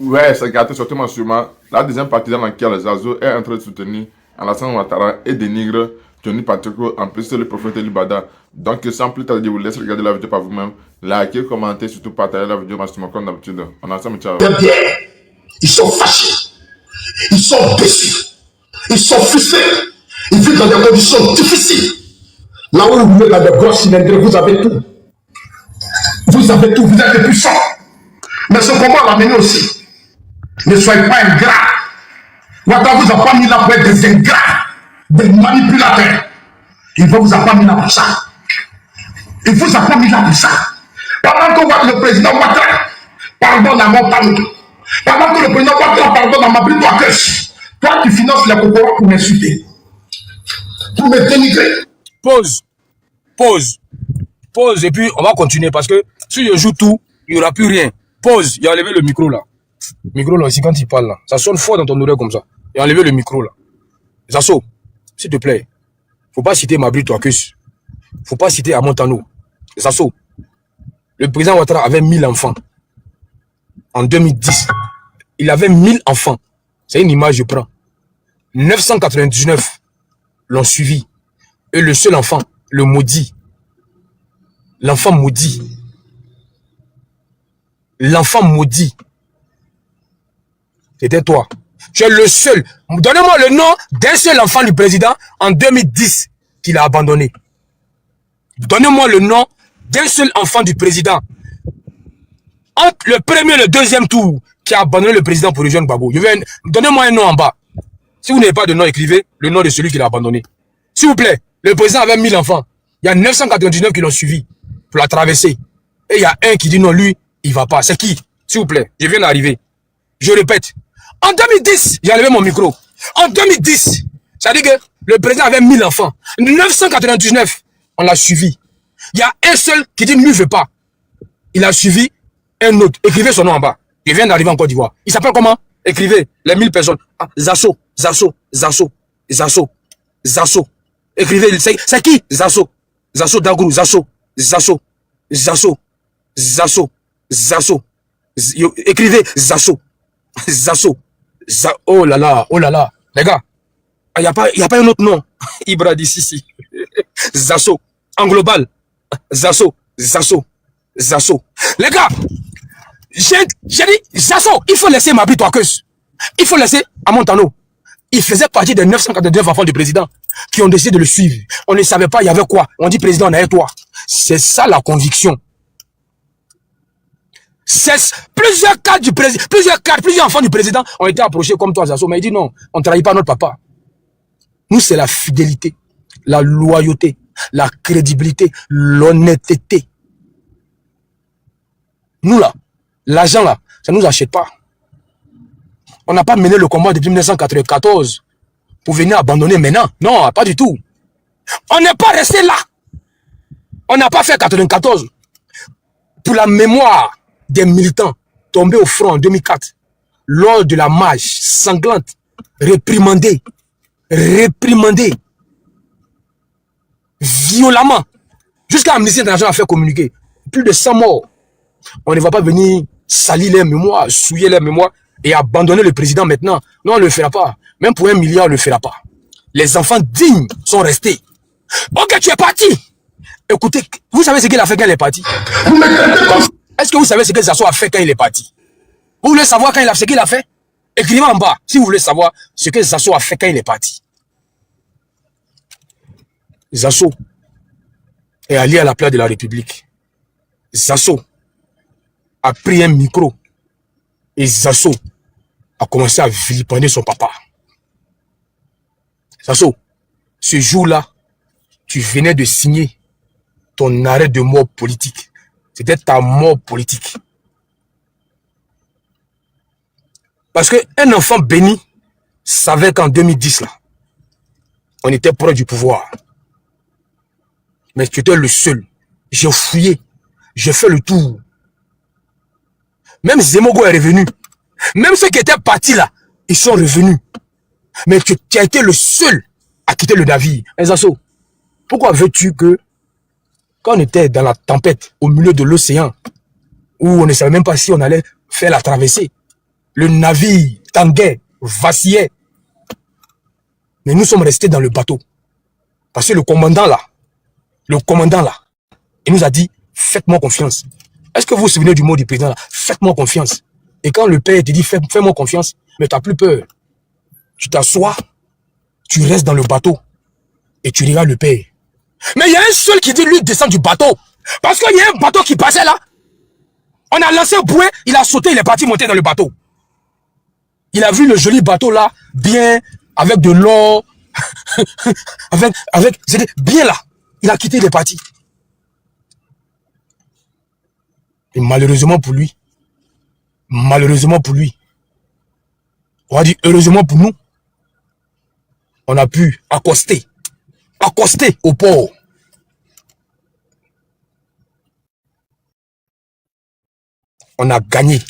Ouais, c'est gâté, surtout sûrement. La deuxième partie dans laquelle Zazo est en train de soutenir Alassane Ouattara et dénigre Tony Pacheco, en plus c'est le prophète Libada. Donc sans plus tarder, je vous laisse regarder la vidéo par vous-même. Likez, commentez, surtout partagez la vidéo maximum comme d'habitude. On est ensemble, ciao. Ils sont fâchés, ils sont déçus, ils sont frustrés, ils vivent dans des conditions difficiles. Là où vous êtes dans des grosses cylindrées, vous avez tout. Vous avez tout, vous êtes puissants. Mais ce combat l'a mené aussi. Ne soyez pas ingrats. Ouattara vous a pas mis là pour être des ingrats, des manipulateurs. Il ne vous a pas mis là pour ça. Il vous a pas mis là pour ça. Pendant que le président Ouattara pardonne à mon parmi. Pendant que le président Ouattara pardonne à ma bride à cœur. Toi tu finances les cocoras pour m'insulter. Pour me dénigrer. Pause. Pause. Pause. Et puis on va continuer parce que si je joue tout, il n'y aura plus rien. Pause. Il a enlevé le micro là. Le micro là, ici quand il parle là. Ça sonne fort dans ton oreille comme ça. Il a enlevé le micro là. Zasso, s'il te plaît. Faut pas citer Mabri Touakus. Faut pas citer Amontano. Zasso. Le président Ouattara avait 1000 enfants. En 2010. Il avait 1000 enfants. C'est une image je prends. 999 l'ont suivi. Et le seul enfant, le maudit. L'enfant maudit. L'enfant maudit. C'était toi. Tu es le seul. Donnez-moi le nom d'un seul enfant du président en 2010 qu'il a abandonné. Donnez-moi le nom d'un seul enfant du président entre le premier et le deuxième tour qui a abandonné le président pour rejoindre Gbagbo. Donnez-moi un nom en bas. Si vous n'avez pas de nom, écrivez le nom de celui qui l'a abandonné. S'il vous plaît, le président avait 1000 enfants. Il y a 999 qui l'ont suivi pour la traverser. Et il y a un qui dit non, lui, il ne va pas. C'est qui? S'il vous plaît, je viens d'arriver. Je répète. En 2010, j'ai enlevé mon micro. En 2010, ça dit que le président avait 1000 enfants. 999, on l'a suivi. Il y a un seul qui dit lui ne veut pas. Il a suivi un autre. Écrivez son nom en bas. Il vient d'arriver en Côte d'Ivoire. Il s'appelle comment? Écrivez les 1000 personnes. Ah, Zasso, Zasso, Zasso, Zasso, Zasso. Écrivez, c'est qui? Zasso. Zasso Dagourou, Zasso, Zasso, Zasso, Zasso, Zasso. Écrivez Zasso, Zasso. Oh là là, les gars, il n'y a pas un autre nom. Ibra d'ici. Zasso, en global. Zasso, Zasso, Zasso. Les gars, j'ai dit, Zasso, il faut laisser Mabri Touakus. Il faut laisser Amontano. Il faisait partie des 949 enfants du président qui ont décidé de le suivre. On ne savait pas il y avait quoi. On dit président, on est toi. C'est ça la conviction. Plusieurs cadres du président, plusieurs enfants du président ont été approchés comme toi, Zasso. Mais il dit non, on ne trahit pas notre papa. Nous, c'est la fidélité, la loyauté, la crédibilité, l'honnêteté. Nous là, l'argent là, ça ne nous achète pas. On n'a pas mené le combat depuis 1994 pour venir abandonner maintenant. Non, pas du tout. On n'est pas resté là. On n'a pas fait 94. Pour la mémoire des militants tombés au front en 2004, lors de la marche sanglante, réprimandée, violemment, jusqu'à Amnesty International a fait communiquer. Plus de 100 morts. On ne va pas venir salir les mémoires, souiller les mémoires et abandonner le président maintenant. Non, on ne le fera pas. Même pour 1 milliard, on ne le fera pas. Les enfants dignes sont restés. Ok, tu es parti. Écoutez, vous savez ce qu'il a fait quand il est parti? Est-ce que vous savez ce que Zasso a fait quand il est parti? Vous voulez savoir ce qu'il a fait? Écrivez en bas si vous voulez savoir ce que Zasso a fait quand il est parti. Zasso est allé à la place de la République. Zasso a pris un micro et Zasso a commencé à vilipender son papa. Zasso, ce jour-là, tu venais de signer ton arrêt de mort politique. C'était ta mort politique. Parce qu'un enfant béni savait qu'en 2010, là, on était proche du pouvoir. Mais tu étais le seul. J'ai fouillé. J'ai fait le tour. Même Zemogo est revenu. Même ceux qui étaient partis là, ils sont revenus. Mais tu as été le seul à quitter le navire. Zasso, pourquoi veux-tu que, quand on était dans la tempête, au milieu de l'océan, où on ne savait même pas si on allait faire la traversée, Le navire tanguait, vacillait. Mais nous sommes restés dans le bateau. Parce que le commandant là, il nous a dit, faites-moi confiance. Est-ce que vous vous souvenez du mot du président là? Faites-moi confiance. Et quand le père te dit, fais-moi confiance, mais tu n'as plus peur. Tu t'assois, tu restes dans le bateau et tu regardes le père. Mais il y a un seul qui dit, lui, descend du bateau. Parce qu'il y a un bateau qui passait là. On a lancé un bouée, il a sauté, il est parti monter dans le bateau. Il a vu le joli bateau là, bien, avec de l'or, c'était bien là. Il a quitté, il est parti. Et malheureusement pour lui, on va dire heureusement pour nous, on a pu accoster au port. On a gagné.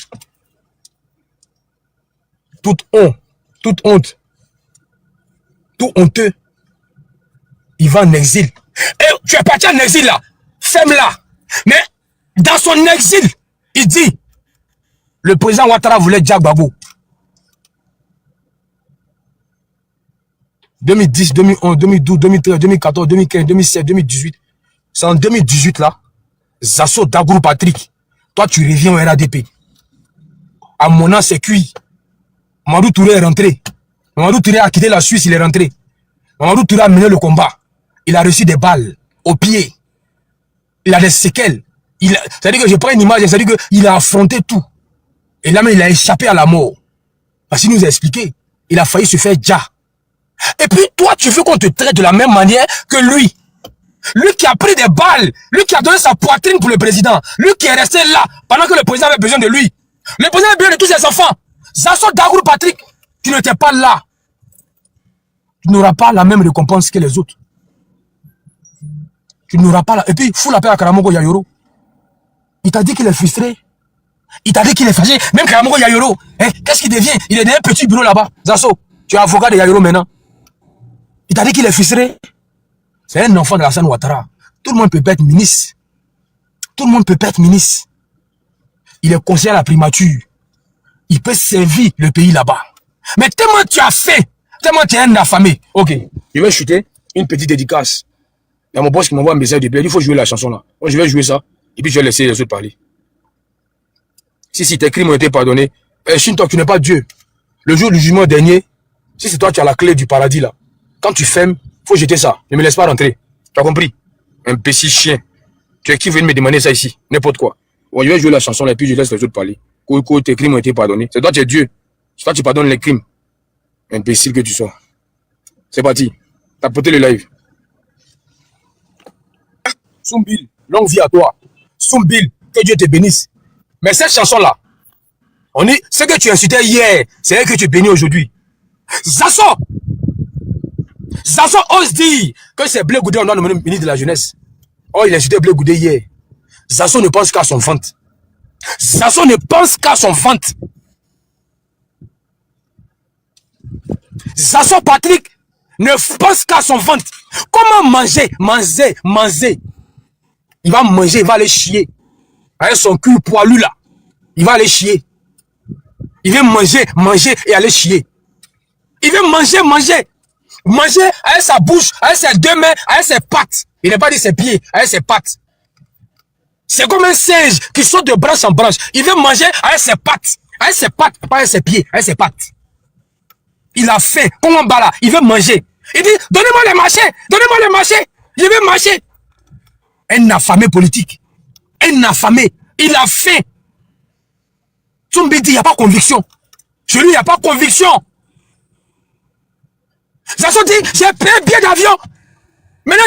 Toute honte, tout honteux, il va en exil. Et tu es parti en exil là, ferme-la. Mais dans son exil, il dit, le président Ouattara voulait Jack Gbagbo. 2010, 2011, 2012, 2013, 2014, 2015, 2017, 2018. C'est en 2018 là, Zasso Dagourou Patrick. Toi, tu reviens au RADP. À mon an, c'est cuit. Mamadou Touré est rentré. Mamadou Touré a quitté la Suisse, il est rentré. Mamadou Touré a mené le combat. Il a reçu des balles au pied. Il a des séquelles. C'est-à-dire que je prends une image, c'est-à-dire qu'il a affronté tout. Et là, mais il a échappé à la mort. Parce qu'il nous a expliqué. Il a failli se faire déjà. Et puis, toi, tu veux qu'on te traite de la même manière que lui. Lui qui a pris des balles, lui qui a donné sa poitrine pour le président, lui qui est resté là pendant que le président avait besoin de lui. Le président avait besoin de tous ses enfants. Zasso Dagourou Patrick, tu n'étais pas là. Tu n'auras pas la même récompense que les autres. Tu n'auras pas la... Et puis, fous la paix à Karamogo Yayoro. Il t'a dit qu'il est frustré. Il t'a dit qu'il est fâché. Même Karamogo Yayoro, hein, qu'est-ce qu'il devient? Il est dans un petit bureau là-bas. Zasso, tu es avocat de Yayoro maintenant. Il t'a dit qu'il est frustré. C'est un enfant de Alassane Ouattara. Tout le monde peut être ministre. Tout le monde peut être ministre. Il est conseiller à la primature. Il peut servir le pays là-bas. Mais tellement tu as fait, tellement tu es un affamé. Ok, je vais chuter une petite dédicace. Il y a mon boss qui m'envoie un message de il faut jouer la chanson là. Moi, je vais jouer ça. Et puis je vais laisser les autres parler. Si tes crimes ont été pardonnés, Shintok, tu n'es pas Dieu. Le jour du jugement dernier, si c'est toi qui as la clé du paradis là, quand tu fermes, faut jeter ça. Ne me laisse pas rentrer. Tu as compris? Un petit chien. Tu es qui veut me demander ça ici? N'importe quoi. Bon, je vais jouer la chanson là et puis je laisse les autres parler. Tes crimes ont été pardonnés. C'est toi qui es Dieu. C'est toi qui pardonnes les crimes. Imbécile que tu sois. C'est parti. T'as porté le live. Soumbil, longue vie à toi. Soumbil, que Dieu te bénisse. Mais cette chanson-là, on dit, ce que tu incitais hier, c'est elle que tu bénis aujourd'hui. Zasso ose dire que c'est Blé Goudé, on doit nommer ministre de la jeunesse. Oh, il a insulté Blé Goudé hier. Zasso ne pense qu'à son ventre. Zasso ne pense qu'à son ventre. Zasso Patrick ne pense qu'à son ventre. Comment manger? Il va manger, il va aller chier. Avec son cul poilu là. Il va aller chier. Il veut manger et aller chier. Il veut manger. Manger avec sa bouche, avec ses deux mains, avec ses pattes. Il n'a pas dit ses pieds, avec ses pattes. C'est comme un singe qui saute de branche en branche. Il veut manger avec ses pattes. Avec ses pattes, pas avec ses pieds, avec ses pattes. Il a faim, comme un bala, il veut manger. Il dit, donnez-moi les marchés. Je veux marcher. Un affamé politique. Un affamé. Il a faim. Tsumbi dit, il n'y a pas conviction. Chez lui, il n'y a pas conviction. Zasso dit, j'ai payé un billet d'avion. Maintenant,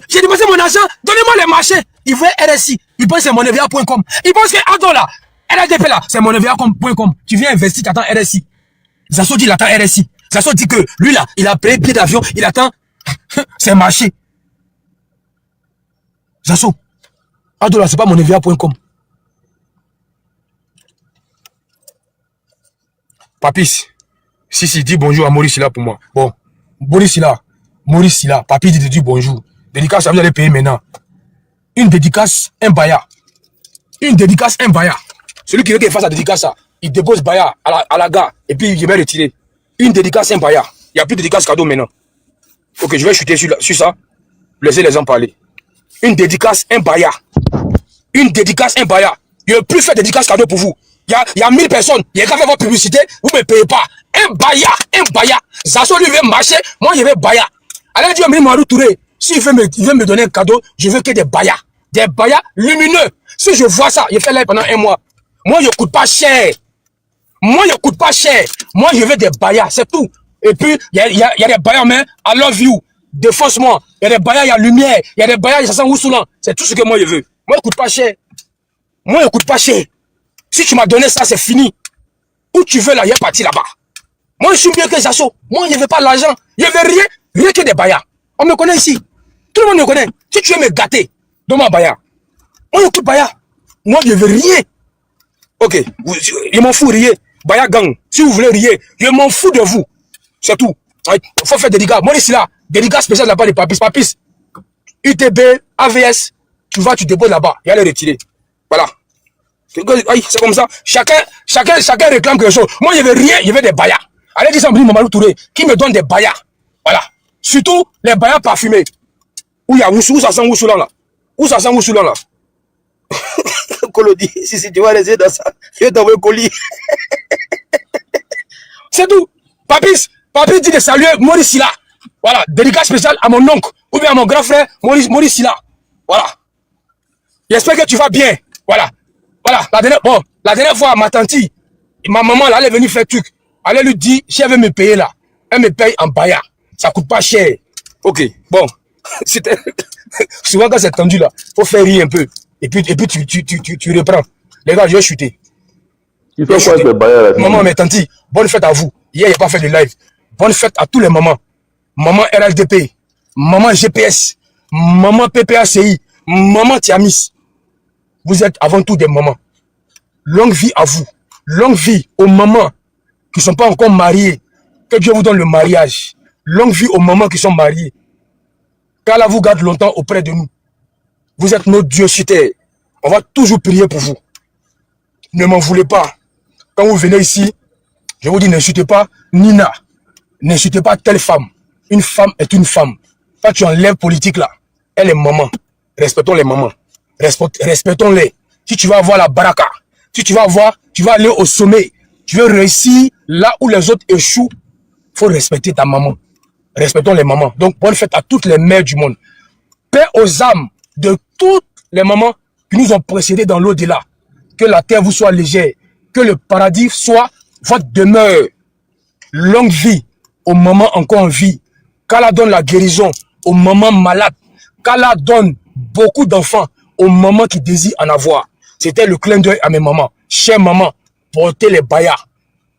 j'ai dépensé mon argent. Donnez-moi les marchés. Il veut RSI. Il pense que c'est monevia.com. Il pense que Ado là, RDP là, c'est monevia.com. Tu viens investir, tu attends RSI. Zasso dit, il attend RSI. Zasso dit que lui là, il a payé un billet d'avion. Il attend c'est marché. Zasso, Ado là, c'est pas monevia.com. Papis, si, dis bonjour à Maurice là pour moi. Bon, Maurice là, Papi dit de dire bonjour. Dédicace, ça vous allez payer maintenant. Une dédicace, un baya. Celui qui veut qu'il fasse la dédicace, ça, il dépose Baya à la gare, et puis je vais retirer. Une dédicace, un Baya. Il n'y a plus de dédicace cadeau maintenant. Ok, je vais chuter sur ça. Laissez les gens parler. Une dédicace, un Baya. Une dédicace, un Baya. Je ne vais plus faire de dédicace cadeau pour vous. Il y a 1000 personnes. Il y a qu'à faire votre publicité. Vous ne me payez pas. Un Baya. Zazo lui veut marcher. Moi, je vais Baya. Allez dire à Marou Touré. S'il veut me donner un cadeau, je veux que des Baya. Des Baya lumineux. Si je vois ça, je fais live pendant un mois. Moi, je ne coûte pas cher. Moi, je ne coûte pas cher. Moi, je veux des Baya. C'est tout. Et puis, il y a des Baya, mais I love you. Défonce-moi. Il y a des Baya, il y a lumière. Il y a des Baya, ça sent Oussoulan. C'est tout ce que moi, je veux. Moi, je ne coûte pas cher. Moi, je ne coûte pas cher. Si tu m'as donné ça, c'est fini. Où tu veux là, il est parti là-bas. Moi, je suis mieux que Zasso. Moi, je ne veux pas l'argent. Je ne veux rien que des Baya. On me connaît ici. Tout le monde me connaît. Si tu veux me gâter, donne-moi Baya. Moi, je coûte Baya. Moi, je ne veux rien. Ok, je m'en fous, riez. Baya gang. Si vous voulez rier, je m'en fous de vous. C'est tout. Il faut faire des dégâts. Moi, ici là, des dégâts spéciaux là-bas, des papis. Papis. UTB, AVS, tu vas, tu déposes là-bas. Il y a les retirer. Voilà. C'est comme ça. Chacun réclame quelque chose. Moi, je veux rien, je veux des Baya. Allez dire ça, Mamadou Touré, qui me donne des Baya. Voilà. Surtout les Baya parfumés. Où il y a Oussou, où ça sent Oussoulan là. Où ça sent Oussoulan là. Colodi, si tu vas rester dans ça, je vais t'envoyer colis. C'est tout. Papis dit de saluer Maurice Silla. Voilà. Dédicace spécial à mon oncle ou bien à mon grand frère Maurice Silla. Voilà. J'espère que tu vas bien. Voilà. Voilà. La dernière fois, ma tante, ma maman, là, elle est venue faire truc. Elle lui dit, si elle veut me payer là, elle me paye en Baya. Ça coûte pas cher. Ok. Bon. C'était souvent quand c'est tendu là, faut faire rire un peu. Et puis tu reprends. Les gars, je vais chuter. Il fait quoi avec les Baya là? Maman, mes tantis, bonne fête à vous. Hier, il n'y a pas fait de live. Bonne fête à tous les mamans. Maman RLDP, maman GPS, maman PPACI, maman Tiamis. Vous êtes avant tout des mamans. Longue vie à vous. Longue vie aux mamans qui ne sont pas encore mariées. Que Dieu vous donne le mariage. Longue vie aux mamans qui sont mariées. Qu'Allah vous garde longtemps auprès de nous. Vous êtes nos dieux sur terre. On va toujours prier pour vous. Ne m'en voulez pas. Quand vous venez ici, je vous dis, n'insultez pas Nina. N'insultez pas telle femme. Une femme est une femme. Quand tu enlèves politique là, elle est maman. Respectons les mamans. Respectons-les. Si tu vas avoir la baraka, si tu vas aller au sommet, tu veux réussir là où les autres échouent, il faut respecter ta maman. Respectons les mamans. Donc, bonne fête à toutes les mères du monde. Paix aux âmes de toutes les mamans qui nous ont précédés dans l'au-delà. Que la terre vous soit légère. Que le paradis soit votre demeure. Longue vie aux mamans encore en vie. Qu'Allah donne la guérison aux mamans malades. Qu'Allah donne beaucoup d'enfants aux mamans qui désirent en avoir. C'était le clin d'œil à mes mamans. Chère maman, portez les Baya.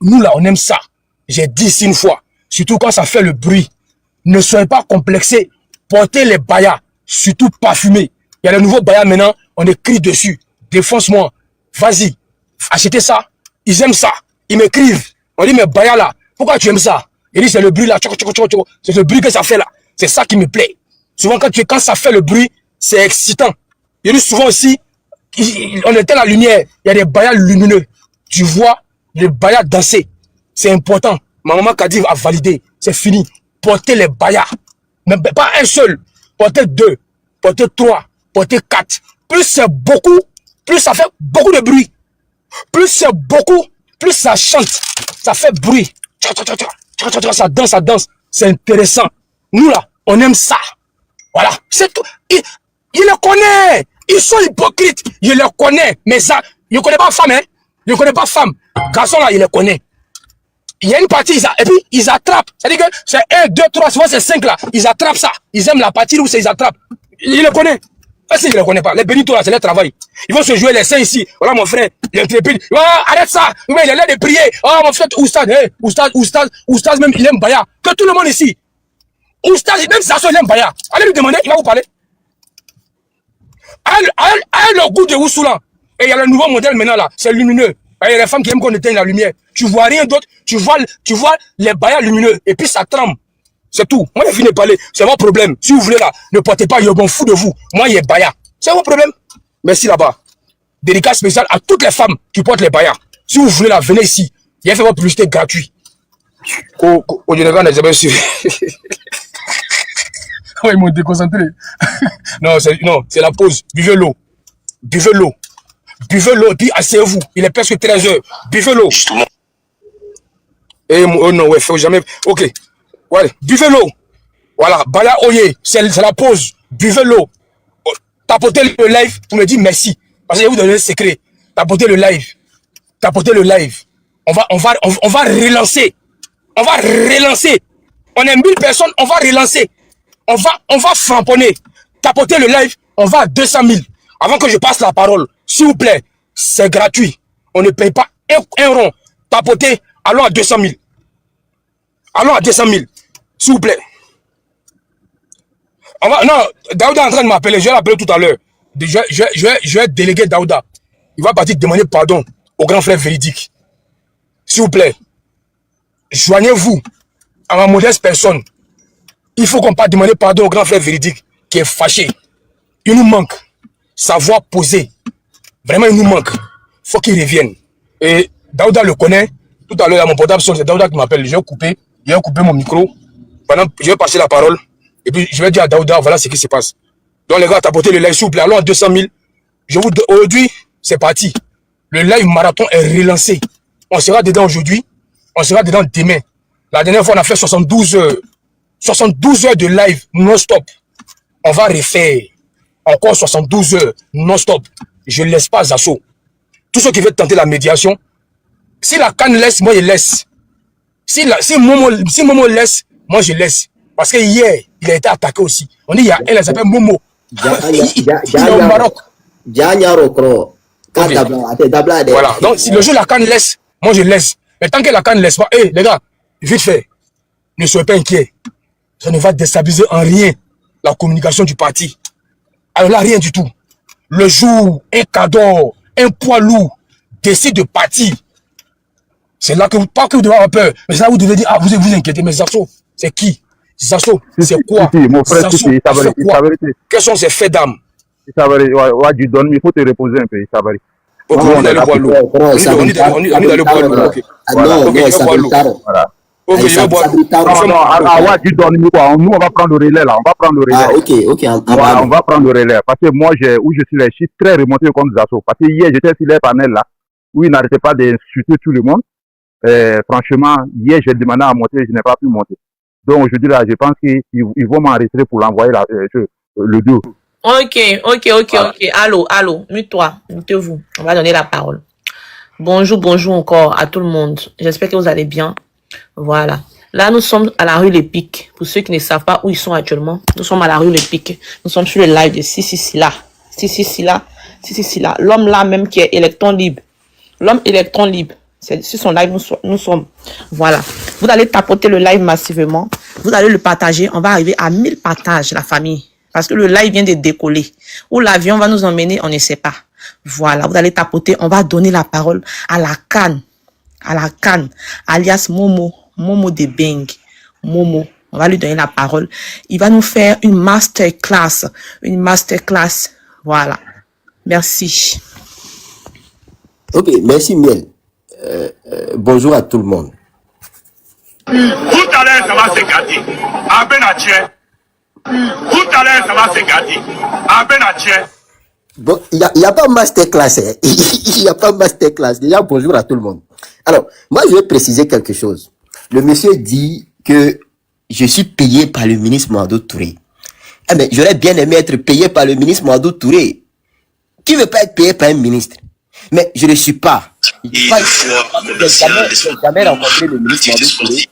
Nous là, on aime ça. J'ai dit ici une fois. Surtout quand ça fait le bruit. Ne soyez pas complexés. Portez les Baya. Surtout parfumés. Il y a le nouveau Baya maintenant. On écrit dessus. Défonce-moi. Vas-y. Achetez ça. Ils aiment ça. Ils m'écrivent. On dit, mais Baya là, pourquoi tu aimes ça? Il dit, c'est le bruit là. C'est le bruit que ça fait là. C'est ça qui me plaît. Souvent, quand ça fait le bruit, c'est excitant. Il dit souvent aussi, on éteint la lumière. Il y a des Baya lumineux. Tu vois les Baya danser. C'est important. Ma maman Kadir a validé. C'est fini. Portez les Baya. Mais pas un seul. Portez 2. Portez 3. Portez 4. Plus c'est beaucoup, plus ça fait beaucoup de bruit. Plus c'est beaucoup, plus ça chante. Ça fait bruit. Ça danse. C'est intéressant. Nous là, on aime ça. Voilà. C'est tout. Il le connaît. Ils sont hypocrites. Je les connais. Mais ça, je ne connais pas femme. Hein. Je ne connais pas femme. Garçon là, il les connaît. Il y a une partie, et puis ils attrapent. C'est-à-dire que c'est 1, 2, 3, souvent c'est 5 là. Ils attrapent ça. Ils aiment la partie où c'est ils attrapent. Il le connaît. Est-ce qu'il ne le connaît pas? Les bénitos là, c'est leur travail. Ils vont se jouer les seins ici. Voilà mon frère, l'intrépide. Oh, arrête ça. Oui, il a l'air de prier. Oh, mon frère, Oustaz. Hey, Oustaz même, il aime Baya. Que tout le monde ici. Oustaz, même Zasso, il aime Baya. Allez lui demander, il va vous parler. Elle le goût de Oussoulan. Et il y a le nouveau modèle maintenant là. C'est lumineux. Il y a les femmes qui aiment qu'on éteigne la lumière. Tu vois rien d'autre. Tu vois les Baya lumineux. Et puis ça tremble. C'est tout. Moi, je viens de parler. C'est votre problème. Si vous voulez là, ne portez pas, je m'en fous de vous. Moi, il y a Baya. C'est votre problème. Merci là-bas. Dédicace spéciale à toutes les femmes qui portent les Baya. Si vous voulez la, venez ici. Il a fait votre publicité gratuite. Au Général, on n'a jamais su. Oh, ils m'ont déconcentré. Non, c'est la pause. Buvez l'eau. Buvez l'eau. Buvez l'eau et puis asseyez-vous. Il est presque 13 heures. Buvez l'eau. Et oh non, ouais, faut jamais. Ok. Ouais, buvez l'eau. Voilà. Bala Oye, c'est la pause. Buvez l'eau. Tapotez le live pour me dire merci. Parce que je vais vous donner le secret. Tapotez le live. Tapotez le live. On va relancer. On va relancer. On est 1000 personnes, on va relancer. On va framponner. Tapotez le live, on va à 200 000. Avant que je passe la parole, s'il vous plaît, c'est gratuit. On ne paye pas un rond. Tapotez, allons à 200 000. Allons à 200 000. S'il vous plaît. Non, Daouda est en train de m'appeler. Je vais l'appeler tout à l'heure. Je vais déléguer Daouda. Il va partir demander pardon au grand frère véridique. S'il vous plaît, joignez-vous à ma modeste personne. Il faut qu'on parte demander pardon au grand frère véridique qui est fâché. Il nous manque sa voix posée. Vraiment, il nous manque. Il faut qu'il revienne. Et Daouda le connaît. Tout à l'heure, à mon portable, c'est Daouda qui m'appelle. Je vais couper mon micro. Je vais passer la parole. Et puis, je vais dire à Daouda, voilà ce qui se passe. Donc, les gars, tapotez le live, s'il vous plaît. Allons à 200 000. Aujourd'hui, c'est parti. Le live marathon est relancé. On sera dedans aujourd'hui. On sera dedans demain. La dernière fois, on a fait 72 heures. 72 heures de live non-stop. On va refaire encore 72 heures non-stop. Je ne laisse pas Zasso. Tous ceux qui veulent tenter la médiation, si la canne laisse, moi je laisse. Si Momo laisse, moi je laisse. Parce que hier, il a été attaqué aussi. On dit, elle s'appelle Momo. Il est au Maroc. Voilà. Donc, si le jour la canne laisse, moi je laisse. Mais tant que la canne ne laisse pas, les gars, vite fait, ne soyez pas inquiets. Ça ne va déstabiliser en rien la communication du parti. Alors là, rien du tout. Le jour, un cadeau, un poids lourd décide de partir. C'est là que pas que vous devez avoir peur. Mais ça, vous devez dire, vous vous inquiétez. Mais Zasso, c'est qui? Zasso, c'est quoi? Mon frère, Zasso, c'est quoi? Quels sont ses faits d'âme? Il faut te reposer un peu, Isabari. Ok, on est allé boire l'eau. On est allé boire l'eau. Ok, je vais boire l'eau. Ok, je vais boire l'eau. Nous, on va prendre le relais là. On va prendre le relais. Ah, ok. Voilà, on va prendre le relais. Parce que moi, où je suis là, je suis très remonté contre Zasso. Parce que hier, j'étais sur les panels là, où il n'arrêtait pas d'insulter tout le monde. Franchement, hier, j'ai demandé à monter, je n'ai pas pu monter. Donc aujourd'hui, là, je pense qu'ils vont m'enregistrer pour l'envoyer le dos. Ok. Allô, mute-toi, mutez-vous. On va donner la parole. Bonjour encore à tout le monde. J'espère que vous allez bien. Voilà. Là, nous sommes à la rue Les Pics. Pour ceux qui ne savent pas où ils sont actuellement, nous sommes à la rue Les Pics. Nous sommes sur le live de Sissi Silla. L'homme là même qui est électron libre. L'homme électron libre. C'est sur son live, nous sommes. Voilà. Vous allez tapoter le live massivement. Vous allez le partager. On va arriver à 1000 partages, la famille. Parce que le live vient de décoller. Où l'avion va nous emmener, on ne sait pas. Voilà. Vous allez tapoter. On va donner la parole à la canne. Alias Momo de Beng. Momo. On va lui donner la parole. Il va nous faire une masterclass. Voilà. Merci. Ok, merci Miel. Bonjour à tout le monde. Tout à l'heure, ça va se gâter. À Benatien. Tout à l'heure, ça va se gâter. À Benatien. Bon, il n'y a pas masterclass. Hein. Il n'y a pas masterclass. Déjà, bonjour à tout le monde. Alors, moi, je vais préciser quelque chose. Le monsieur dit que je suis payé par le ministre Mamadou Touré. Ah, mais j'aurais bien aimé être payé par le ministre Mamadou Touré. Qui ne veut pas être payé par un ministre? Mais je ne le suis pas. Je n'ai jamais rencontré le ministre Mamadou Touré.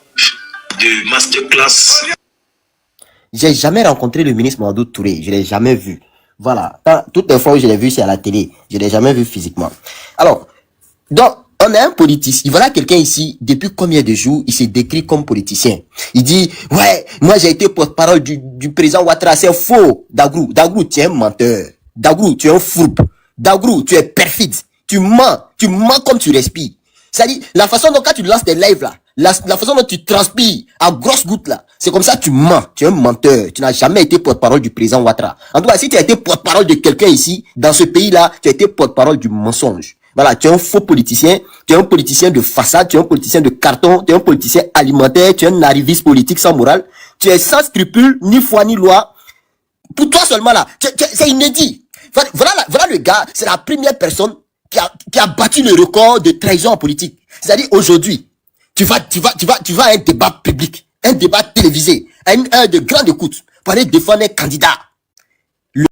De masterclass. J'ai jamais rencontré le ministre Mamadou Touré. Je ne l'ai jamais vu. Voilà. Toutes les fois où je l'ai vu, c'est à la télé. Je ne l'ai jamais vu physiquement. Alors, donc, on a un politicien. Voilà quelqu'un ici, depuis combien de jours, il s'est décrit comme politicien. Il dit, ouais, moi j'ai été porte-parole du président Ouattara. C'est faux. Dagrou, tu es un menteur. Dagrou, tu es un fourbe. Dagrou, tu es perfide. Tu mens comme tu respires. C'est-à-dire, la façon dont quand tu lances des lives là, la façon dont tu transpires à grosses gouttes là, c'est comme ça que tu mens. Tu es un menteur. Tu n'as jamais été porte-parole du président Ouattara. En tout cas, si tu as été porte-parole de quelqu'un ici, dans ce pays-là, tu as été porte-parole du mensonge. Voilà, tu es un faux politicien, tu es un politicien de façade, tu es un politicien de carton, tu es un politicien alimentaire, tu es un arriviste politique sans morale, tu es sans scrupule, ni foi ni loi. Pour toi seulement là, c'est inédit. Voilà le gars, c'est la première personne qui a battu le record de trahison en politique. C'est-à-dire aujourd'hui, tu vas à un débat public, un débat télévisé, un de grande écoute, pour aller défendre un candidat.